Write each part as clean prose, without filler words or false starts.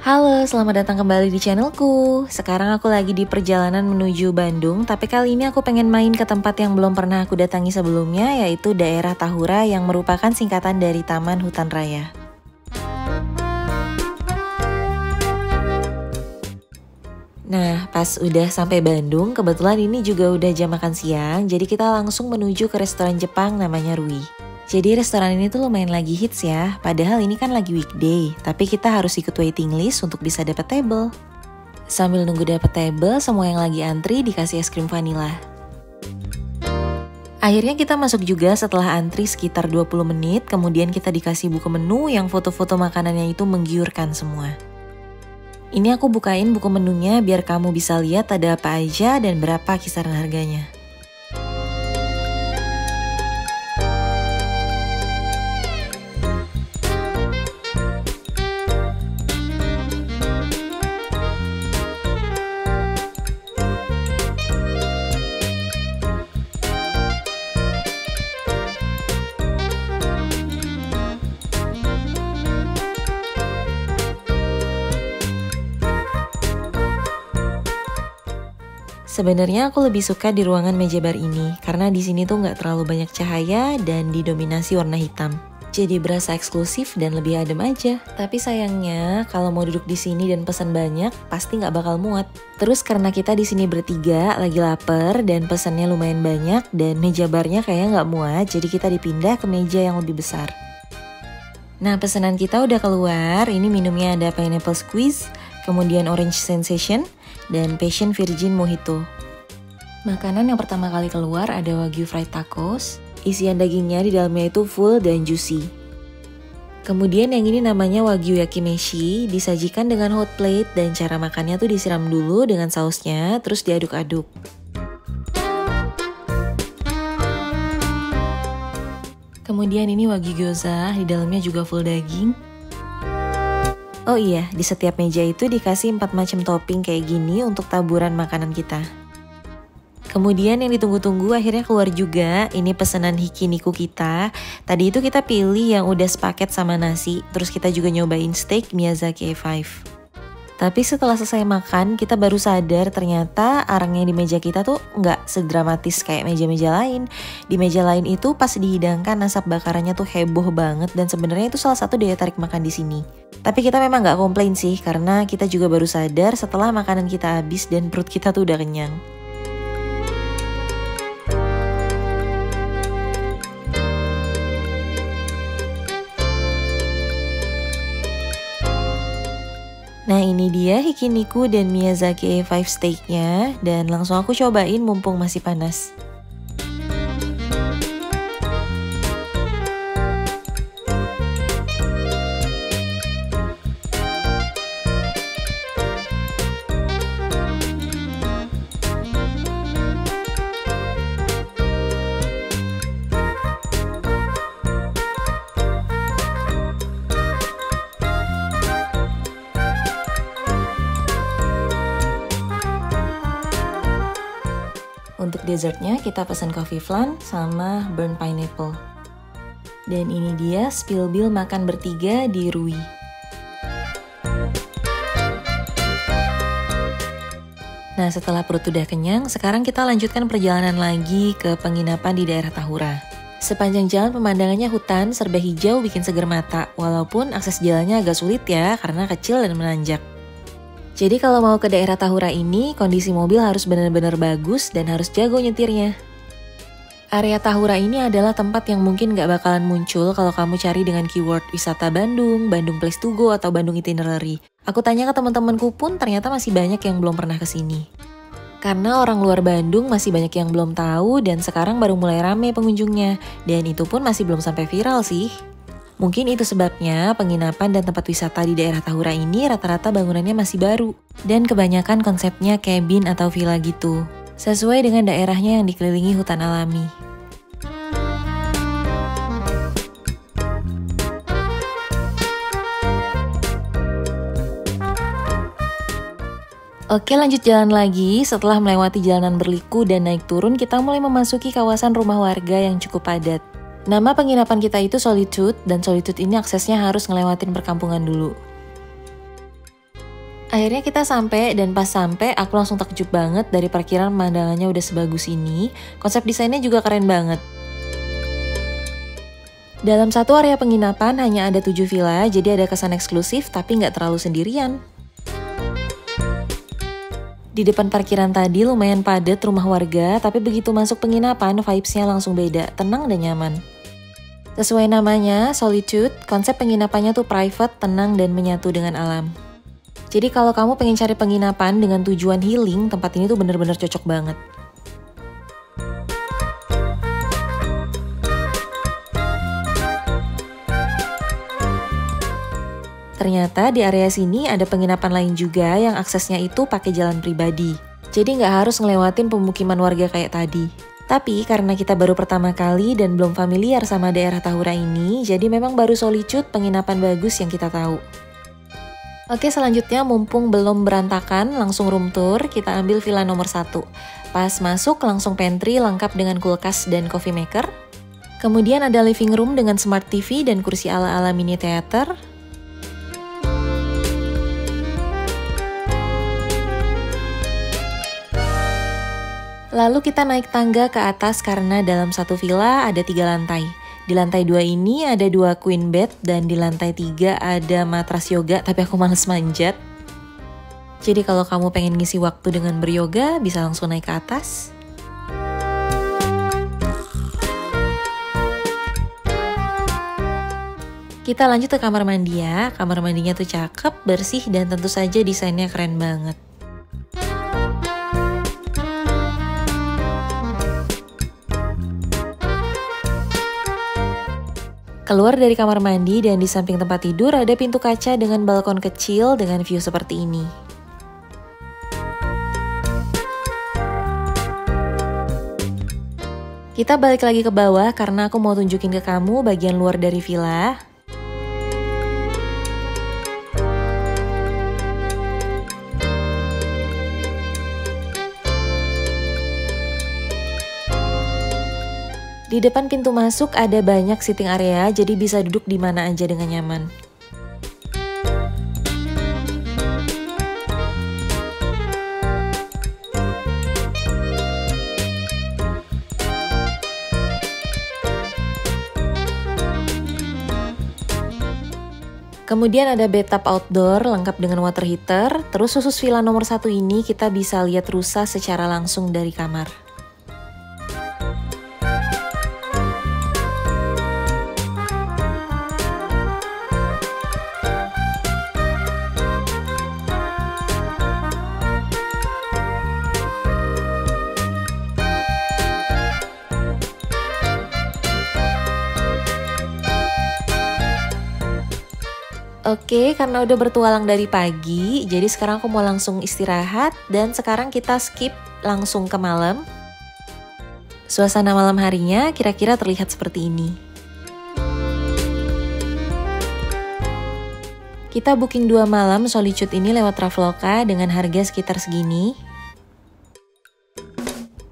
Halo, selamat datang kembali di channelku. Sekarang aku lagi di perjalanan menuju Bandung, tapi kali ini aku pengen main ke tempat yang belum pernah aku datangi sebelumnya, yaitu daerah Tahura yang merupakan singkatan dari Taman Hutan Raya. Nah, pas udah sampai Bandung, kebetulan ini juga udah jam makan siang, jadi kita langsung menuju ke restoran Jepang namanya Rui. Jadi restoran ini tuh lumayan lagi hits ya, padahal ini kan lagi weekday, tapi kita harus ikut waiting list untuk bisa dapat table. Sambil nunggu dapat table, semua yang lagi antri dikasih es krim vanila. Akhirnya kita masuk juga setelah antri sekitar 20 menit, kemudian kita dikasih buku menu yang foto-foto makanannya itu menggiurkan semua. Ini aku bukain buku menunya biar kamu bisa lihat ada apa aja dan berapa kisaran harganya. Sebenarnya aku lebih suka di ruangan meja bar ini, karena di sini tuh nggak terlalu banyak cahaya dan didominasi warna hitam. Jadi berasa eksklusif dan lebih adem aja. Tapi sayangnya, kalau mau duduk di sini dan pesan banyak, pasti nggak bakal muat. Terus karena kita di sini bertiga, lagi lapar dan pesannya lumayan banyak, dan meja barnya kayaknya nggak muat, jadi kita dipindah ke meja yang lebih besar. Nah, pesanan kita udah keluar. Ini minumnya ada pineapple squeeze, kemudian orange sensation, dan passion virgin mojito. Makanan yang pertama kali keluar ada wagyu fried tacos. Isian dagingnya di dalamnya itu full dan juicy. Kemudian yang ini namanya wagyu yakimeshi, disajikan dengan hot plate dan cara makannya tuh disiram dulu dengan sausnya, terus diaduk-aduk. Kemudian ini wagyu gyoza, di dalamnya juga full daging. Oh iya, di setiap meja itu dikasih 4 macam topping kayak gini untuk taburan makanan kita. Kemudian yang ditunggu-tunggu akhirnya keluar juga, ini pesanan hikiniku kita. Tadi itu kita pilih yang udah sepaket sama nasi, terus kita juga nyobain steak Miyazaki A5. Tapi setelah selesai makan, kita baru sadar ternyata arangnya di meja kita tuh nggak sedramatis kayak meja-meja lain. Di meja lain itu pas dihidangkan asap bakarannya tuh heboh banget dan sebenarnya itu salah satu daya tarik makan di sini. Tapi kita memang nggak komplain sih karena kita juga baru sadar setelah makanan kita habis dan perut kita tuh udah kenyang. Nah ini dia hikiniku dan Miyazaki A5 steaknya, dan langsung aku cobain mumpung masih panas. Untuk dessertnya kita pesan coffee flan sama burnt pineapple. Dan ini dia spill bill makan bertiga di Rui. Nah setelah perut udah kenyang, sekarang kita lanjutkan perjalanan lagi ke penginapan di daerah Tahura. Sepanjang jalan pemandangannya hutan serba hijau bikin seger mata, walaupun akses jalannya agak sulit ya karena kecil dan menanjak. Jadi kalau mau ke daerah Tahura ini, kondisi mobil harus benar-benar bagus dan harus jago nyetirnya. Area Tahura ini adalah tempat yang mungkin gak bakalan muncul kalau kamu cari dengan keyword wisata Bandung, Bandung Place to Go, atau Bandung Itinerary. Aku tanya ke teman-temanku pun ternyata masih banyak yang belum pernah kesini. Karena orang luar Bandung masih banyak yang belum tahu dan sekarang baru mulai rame pengunjungnya. Dan itu pun masih belum sampai viral sih. Mungkin itu sebabnya penginapan dan tempat wisata di daerah Tahura ini rata-rata bangunannya masih baru. Dan kebanyakan konsepnya cabin atau villa gitu. Sesuai dengan daerahnya yang dikelilingi hutan alami. Oke lanjut jalan lagi, setelah melewati jalanan berliku dan naik turun kita mulai memasuki kawasan rumah warga yang cukup padat. Nama penginapan kita itu Solitude, dan Solitude ini aksesnya harus ngelewatin perkampungan dulu. Akhirnya kita sampai, dan pas sampai aku langsung takjub banget dari parkiran pemandangannya udah sebagus ini. Konsep desainnya juga keren banget. Dalam satu area penginapan hanya ada 7 villa, jadi ada kesan eksklusif tapi nggak terlalu sendirian. Di depan parkiran tadi lumayan padat rumah warga, tapi begitu masuk penginapan vibes-nya langsung beda, tenang dan nyaman. Sesuai namanya, Solitude, konsep penginapannya tuh private, tenang, dan menyatu dengan alam. Jadi kalau kamu pengen cari penginapan dengan tujuan healing, tempat ini tuh bener-bener cocok banget. Ternyata di area sini ada penginapan lain juga yang aksesnya itu pakai jalan pribadi. Jadi nggak harus ngelewatin pemukiman warga kayak tadi. Tapi karena kita baru pertama kali dan belum familiar sama daerah Tahura ini, jadi memang baru Solitude penginapan bagus yang kita tahu. Oke, selanjutnya mumpung belum berantakan, langsung room tour, kita ambil villa nomor 1. Pas masuk langsung pantry lengkap dengan kulkas dan coffee maker. Kemudian ada living room dengan smart TV dan kursi ala-ala mini theater. Lalu kita naik tangga ke atas karena dalam satu villa ada 3 lantai. Di lantai 2 ini ada 2 queen bed dan di lantai 3 ada matras yoga, tapi aku males manjat. Jadi kalau kamu pengen ngisi waktu dengan beryoga, bisa langsung naik ke atas. Kita lanjut ke kamar mandi ya. Kamar mandinya tuh cakep, bersih, dan tentu saja desainnya keren banget. Keluar dari kamar mandi dan di samping tempat tidur ada pintu kaca dengan balkon kecil dengan view seperti ini. Kita balik lagi ke bawah karena aku mau tunjukin ke kamu bagian luar dari villa. Di depan pintu masuk ada banyak sitting area, jadi bisa duduk di mana aja dengan nyaman. Kemudian ada bathtub outdoor lengkap dengan water heater. Terus khusus villa nomor 1 ini kita bisa lihat rusa secara langsung dari kamar. Oke, karena udah bertualang dari pagi, jadi sekarang aku mau langsung istirahat dan sekarang kita skip langsung ke malam. Suasana malam harinya kira-kira terlihat seperti ini. Kita booking 2 malam Solitude ini lewat Traveloka dengan harga sekitar segini.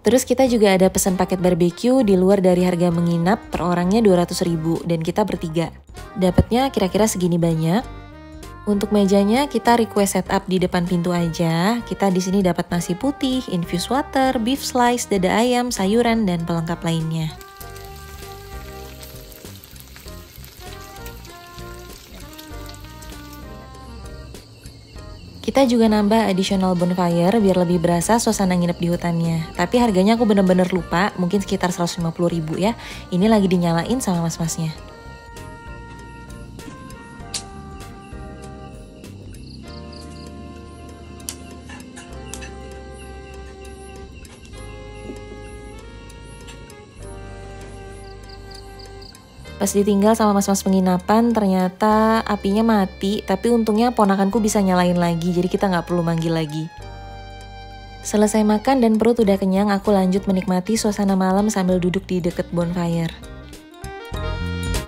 Terus kita juga ada pesan paket barbecue di luar dari harga menginap, per orangnya 200.000 dan kita bertiga. Dapatnya kira-kira segini banyak. Untuk mejanya kita request setup di depan pintu aja. Kita di sini dapat nasi putih, infused water, beef slice, dada ayam, sayuran, dan pelengkap lainnya. Kita juga nambah additional bonfire biar lebih berasa suasana nginep di hutannya. Tapi harganya aku bener-bener lupa, mungkin sekitar 150.000 ya. Ini lagi dinyalain sama mas-masnya. Pas ditinggal sama mas-mas penginapan, ternyata apinya mati, tapi untungnya ponakanku bisa nyalain lagi, jadi kita nggak perlu manggil lagi. Selesai makan dan perut udah kenyang, aku lanjut menikmati suasana malam sambil duduk di deket bonfire.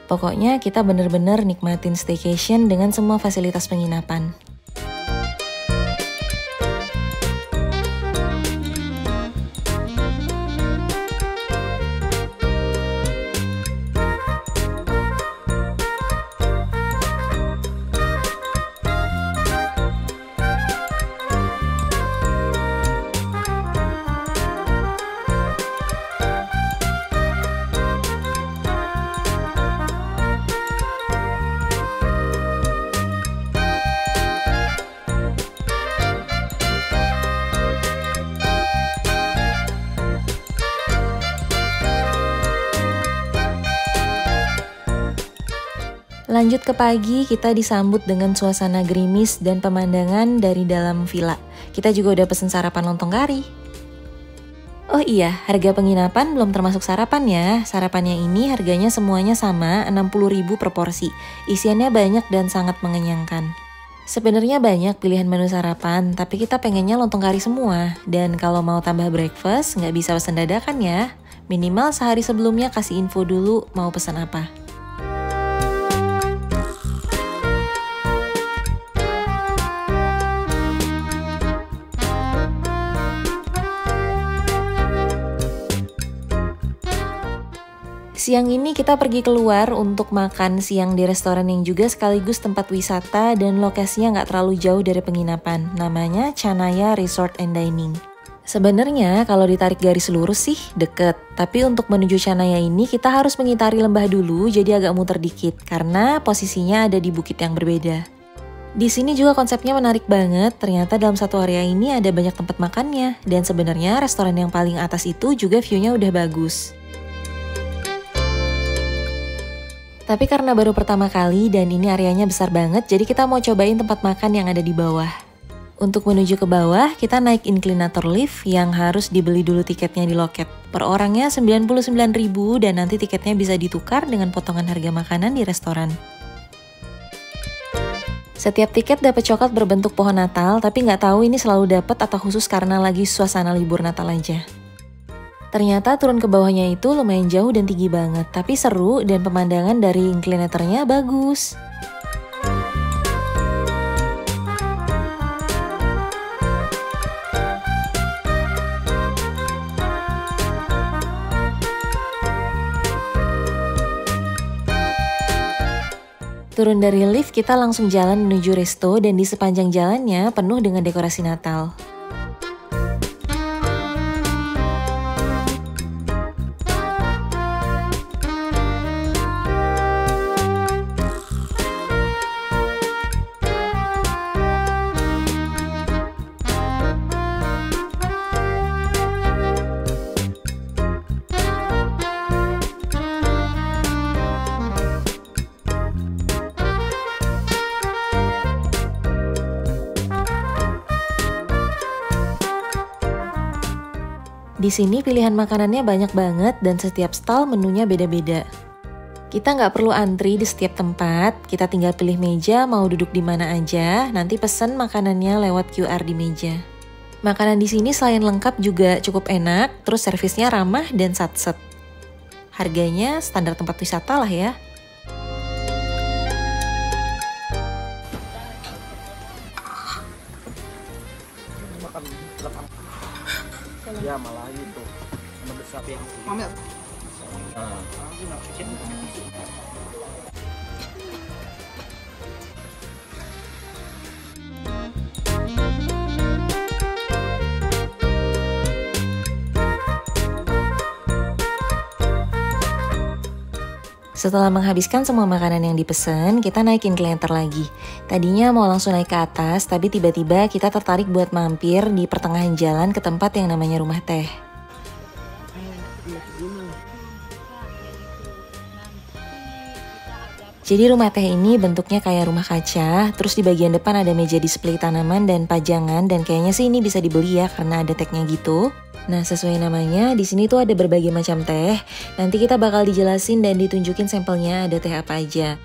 Pokoknya kita bener-bener nikmatin staycation dengan semua fasilitas penginapan. Lanjut ke pagi, kita disambut dengan suasana gerimis dan pemandangan dari dalam villa. Kita juga udah pesen sarapan lontong kari. Oh iya, harga penginapan belum termasuk sarapan ya. Sarapannya ini harganya semuanya sama, 60.000 per porsi. Isiannya banyak dan sangat mengenyangkan. Sebenarnya banyak pilihan menu sarapan, tapi kita pengennya lontong kari semua. Dan kalau mau tambah breakfast, nggak bisa pesan dadakan ya. Minimal sehari sebelumnya kasih info dulu mau pesan apa. Siang ini kita pergi keluar untuk makan siang di restoran yang juga sekaligus tempat wisata dan lokasinya nggak terlalu jauh dari penginapan. Namanya Canaya Resort and Dining. Sebenarnya kalau ditarik garis lurus sih deket, tapi untuk menuju Canaya ini kita harus mengitari lembah dulu jadi agak muter dikit karena posisinya ada di bukit yang berbeda. Di sini juga konsepnya menarik banget, ternyata dalam satu area ini ada banyak tempat makannya dan sebenarnya restoran yang paling atas itu juga view-nya udah bagus. Tapi karena baru pertama kali dan ini areanya besar banget, jadi kita mau cobain tempat makan yang ada di bawah. Untuk menuju ke bawah, kita naik inclinator lift yang harus dibeli dulu tiketnya di loket. Per orangnya 99.000 dan nanti tiketnya bisa ditukar dengan potongan harga makanan di restoran. Setiap tiket dapat coklat berbentuk pohon Natal, tapi nggak tahu ini selalu dapat atau khusus karena lagi suasana libur Natal aja. Ternyata turun ke bawahnya itu lumayan jauh dan tinggi banget, tapi seru dan pemandangan dari inclinatornya bagus. Turun dari lift, kita langsung jalan menuju resto dan di sepanjang jalannya penuh dengan dekorasi Natal. Di sini pilihan makanannya banyak banget dan setiap stall menunya beda-beda. Kita nggak perlu antri di setiap tempat, kita tinggal pilih meja mau duduk di mana aja, nanti pesen makanannya lewat QR di meja. Makanan di sini selain lengkap juga cukup enak, terus servisnya ramah dan satset. Harganya standar tempat wisata lah ya. Ya malah itu mendesak yang ambil. Setelah menghabiskan semua makanan yang dipesan, kita naikin inclinator lagi. Tadinya mau langsung naik ke atas, tapi tiba-tiba kita tertarik buat mampir di pertengahan jalan ke tempat yang namanya rumah teh. Jadi rumah teh ini bentuknya kayak rumah kaca, terus di bagian depan ada meja display tanaman dan pajangan, dan kayaknya sih ini bisa dibeli ya karena ada tagnya gitu. Nah, sesuai namanya, di sini tuh ada berbagai macam teh. Nanti kita bakal dijelasin dan ditunjukin sampelnya ada teh apa aja.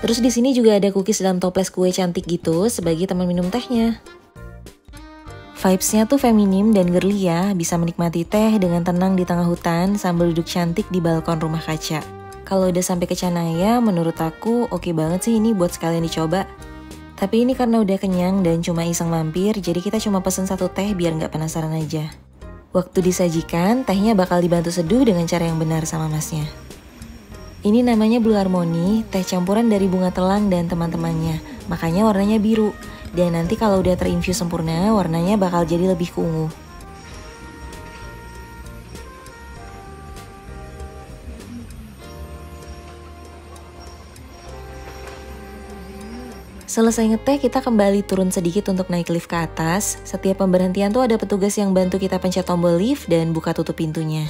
Terus di sini juga ada cookies dalam toples kue cantik gitu sebagai teman minum tehnya. Vibes-nya tuh feminim dan girly ya, bisa menikmati teh dengan tenang di tengah hutan sambil duduk cantik di balkon rumah kaca. Kalau udah sampai ke Canaya, menurut aku oke banget sih ini buat sekalian dicoba. Tapi ini karena udah kenyang dan cuma iseng mampir, jadi kita cuma pesen satu teh biar nggak penasaran aja. Waktu disajikan, tehnya bakal dibantu seduh dengan cara yang benar sama masnya. Ini namanya Blue Harmony, teh campuran dari bunga telang dan teman-temannya, makanya warnanya biru. Dan nanti kalau udah terinfus sempurna, warnanya bakal jadi lebih keungu. Selesai ngeteh, kita kembali turun sedikit untuk naik lift ke atas. Setiap pemberhentian tuh ada petugas yang bantu kita pencet tombol lift dan buka tutup pintunya.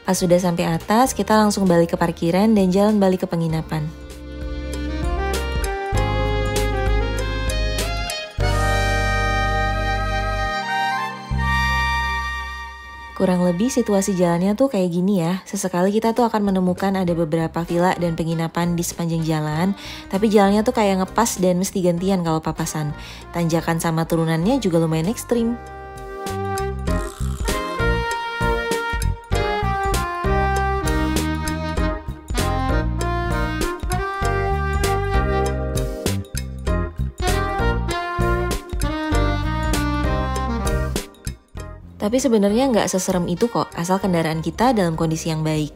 Pas sudah sampai atas, kita langsung balik ke parkiran dan jalan balik ke penginapan. Kurang lebih situasi jalannya tuh kayak gini ya. Sesekali kita tuh akan menemukan ada beberapa villa dan penginapan di sepanjang jalan, tapi jalannya tuh kayak ngepas dan mesti gantian kalau papasan. Tanjakan sama turunannya juga lumayan ekstrim. Tapi sebenarnya nggak seserem itu kok, asal kendaraan kita dalam kondisi yang baik.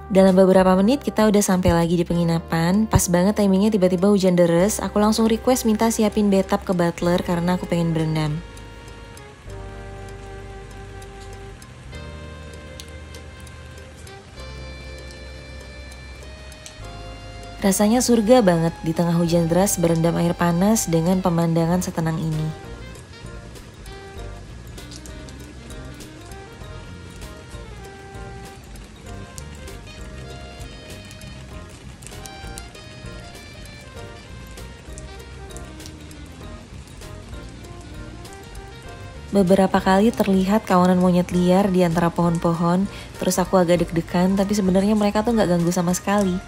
Dalam beberapa menit kita udah sampai lagi di penginapan. Pas banget timingnya tiba-tiba hujan deres, aku langsung request minta siapin bathtub ke butler karena aku pengen berendam. Rasanya surga banget di tengah hujan deras berendam air panas dengan pemandangan setenang ini. Beberapa kali terlihat kawanan monyet liar di antara pohon-pohon, terus aku agak deg-degan, tapi sebenarnya mereka tuh nggak ganggu sama sekali.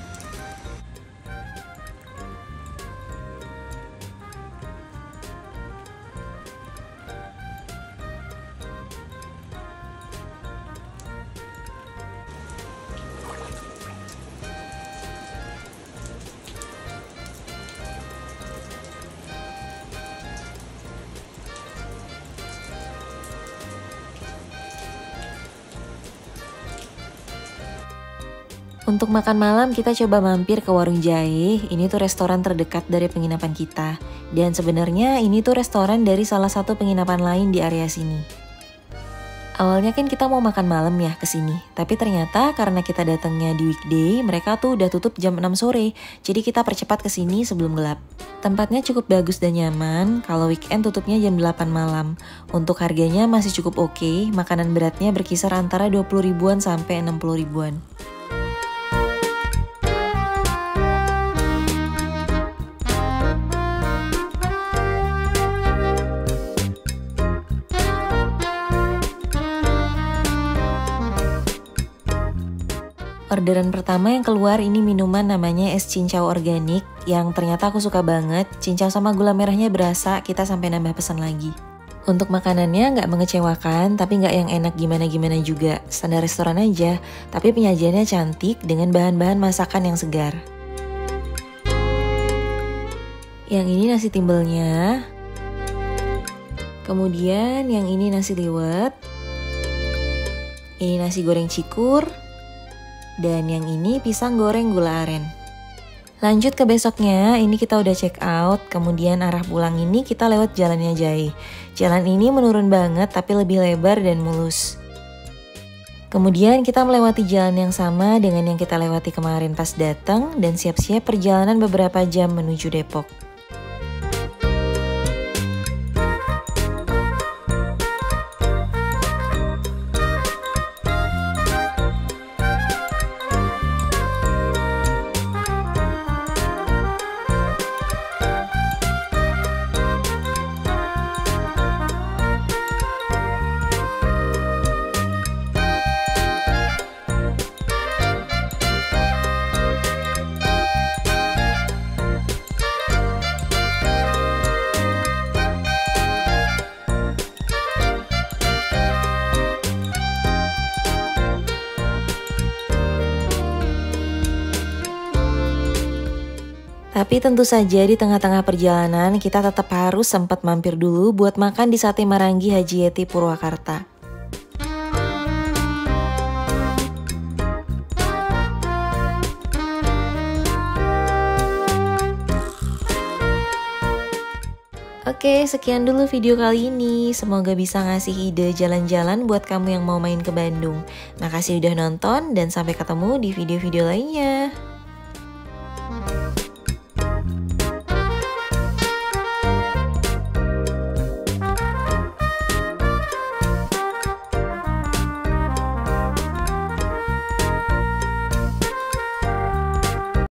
Untuk makan malam kita coba mampir ke Warung Jahe. Ini tuh restoran terdekat dari penginapan kita. Dan sebenarnya ini tuh restoran dari salah satu penginapan lain di area sini. Awalnya kan kita mau makan malam ya ke sini. Tapi ternyata karena kita datangnya di weekday, mereka tuh udah tutup jam 6 sore. Jadi kita percepat ke sini sebelum gelap. Tempatnya cukup bagus dan nyaman. Kalau weekend tutupnya jam 8 malam. Untuk harganya masih cukup oke. Makanan beratnya berkisar antara 20 ribuan sampai 60 ribuan. Orderan pertama yang keluar ini minuman namanya es cincau organik yang ternyata aku suka banget. Cincau sama gula merahnya berasa, kita sampai nambah pesan lagi. Untuk makanannya nggak mengecewakan, tapi nggak yang enak gimana-gimana juga. Standar restoran aja, tapi penyajiannya cantik dengan bahan-bahan masakan yang segar. Yang ini nasi timbelnya. Kemudian yang ini nasi liwet. Ini nasi goreng cikur. Dan yang ini pisang goreng gula aren. Lanjut ke besoknya, ini kita udah check out. Kemudian arah pulang ini kita lewat jalannya Jahe. Jalan ini menurun banget tapi lebih lebar dan mulus. Kemudian kita melewati jalan yang sama dengan yang kita lewati kemarin pas datang dan siap-siap perjalanan beberapa jam menuju Depok. Tapi tentu saja di tengah-tengah perjalanan kita tetap harus sempat mampir dulu buat makan di Sate Marangi Haji Yeti Purwakarta. Oke, sekian dulu video kali ini. Semoga bisa ngasih ide jalan-jalan buat kamu yang mau main ke Bandung. Makasih udah nonton dan sampai ketemu di video-video lainnya.